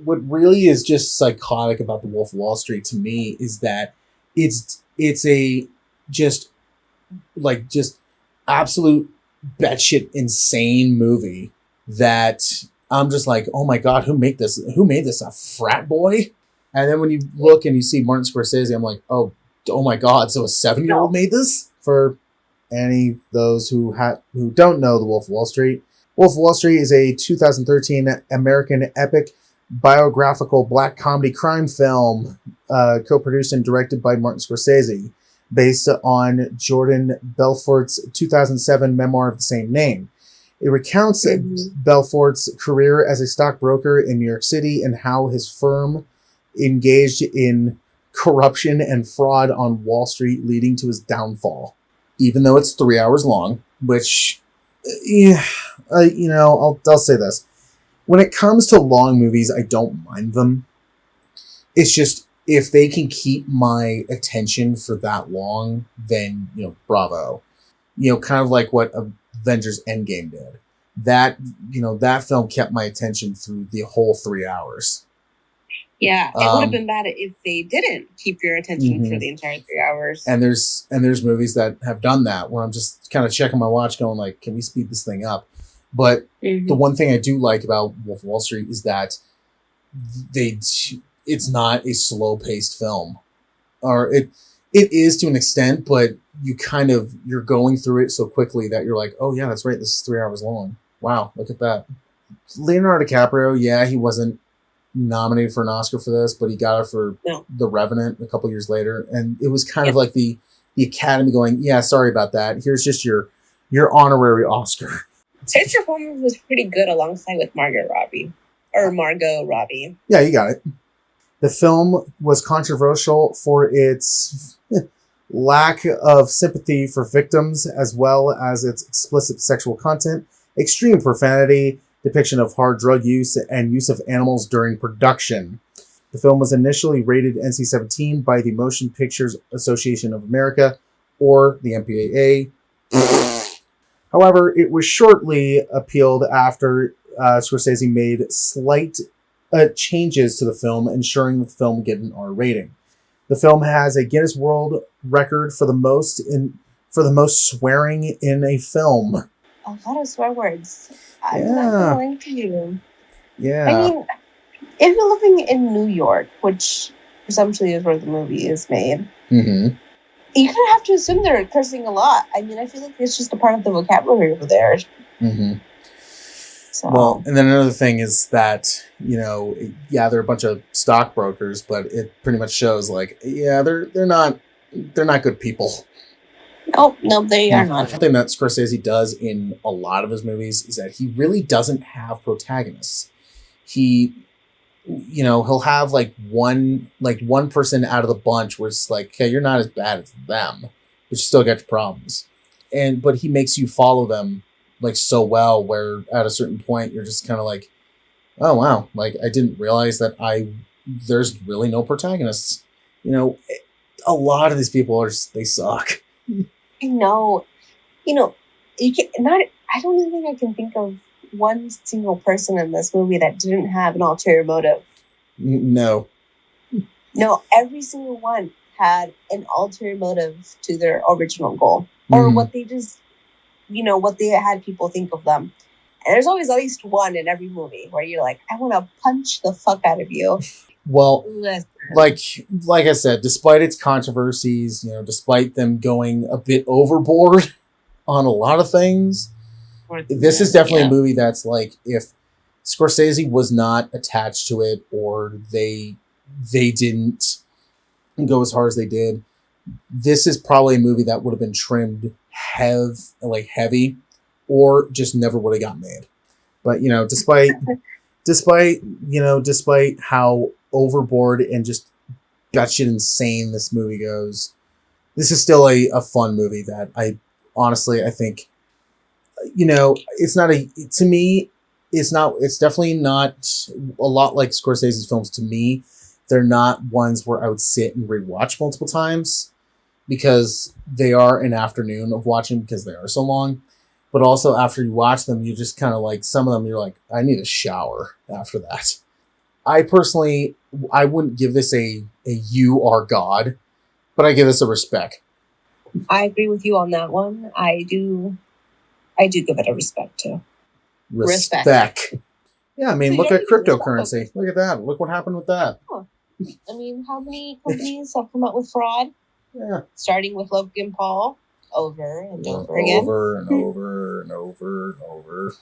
what really is just psychotic about The Wolf of Wall Street to me is that it's a just just absolute batshit insane movie that I'm just like, oh my god, who made this? Who made this? A frat boy? And then when you look and you see Martin Scorsese, I'm like, oh my god, so a 7-year-old made this? For any of those who don't know The Wolf of Wall Street, Wolf of Wall Street is a 2013 American epic biographical black comedy crime film, co-produced and directed by Martin Scorsese, based on Jordan Belfort's 2007 memoir of the same name. It recounts Belfort's career as a stockbroker in New York City and how his firm engaged in corruption and fraud on Wall Street, leading to his downfall. Even though it's 3 hours long, which, I'll say this. When it comes to long movies, I don't mind them. It's just, if they can keep my attention for that long, then, bravo. Kind of like what Avengers Endgame did. That film kept my attention through the whole 3 hours. Yeah, it would have been bad if they didn't keep your attention for the entire 3 hours. And there's movies that have done that, where I'm just kind of checking my watch going like, can we speed this thing up? But the one thing I do like about Wolf of Wall Street is that it's not a slow-paced film. Or it is to an extent, but you're going through it so quickly that you're like, oh yeah, that's right, this is 3 hours long. Wow, look at that. Leonardo DiCaprio, yeah, he wasn't nominated for an Oscar for this, but he got it for The Revenant a couple years later, and it was kind of like the Academy going, yeah, sorry about that, here's just your honorary Oscar. His performance was pretty good alongside with Margot Robbie. Yeah, you got it. The film was controversial for its lack of sympathy for victims, as well as its explicit sexual content, extreme profanity, depiction of hard drug use, and use of animals during production. The film was initially rated NC-17 by the Motion Pictures Association of America, or the MPAA. However, it was shortly appealed after Scorsese made slight changes to the film, ensuring the film get an R rating. The film has a Guinness World Record for the most swearing in a film. A lot of swear words. I'm not gonna lie to you. Yeah. I mean, if you're living in New York, which presumptually is where the movie is made, you kind of have to assume they're cursing a lot. I mean, I feel like it's just a part of the vocabulary over there. So. Well, and then another thing is that, they're a bunch of stockbrokers, but it pretty much shows like, yeah, they're not good people. No, they are not. Something that Scorsese does in a lot of his movies is that he really doesn't have protagonists. He'll have one person out of the bunch where it's like, okay, you're not as bad as them, but you still got your problems. But he makes you follow them so well, where at a certain point you're just kind of like, oh wow, I didn't realize that there's really no protagonists. A lot of these people they suck. I know. You can not. I don't even think I can think of one single person in this movie that didn't have an ulterior motive. No, every single one had an ulterior motive to their original goal, or what they just, what they had people think of them. And there's always at least one in every movie where you're like, I want to punch the fuck out of you. Well, like I said, despite its controversies, despite them going a bit overboard on a lot of things, this is definitely a movie that's if Scorsese was not attached to it, or they didn't go as hard as they did, this is probably a movie that would have been trimmed heavy, or just never would have got made. But despite how overboard and just batshit insane this movie goes, this is still a fun movie that I think, it's definitely not a lot like Scorsese's films to me. They're not ones where I would sit and rewatch multiple times, because they are an afternoon of watching because they are so long. But also after you watch them, you just kind of some of them, you're like, I need a shower after that. I personally, I wouldn't give this a you are God, but I give this a respect. I agree with you on that one. I do give it a respect too. Respect. Yeah, I mean, So look you're at giving this cryptocurrency. Look at that. Look what happened with that. Huh. I mean, how many companies have come out with fraud? Yeah. Starting with Logan Paul over and over again. Over and over and over and over.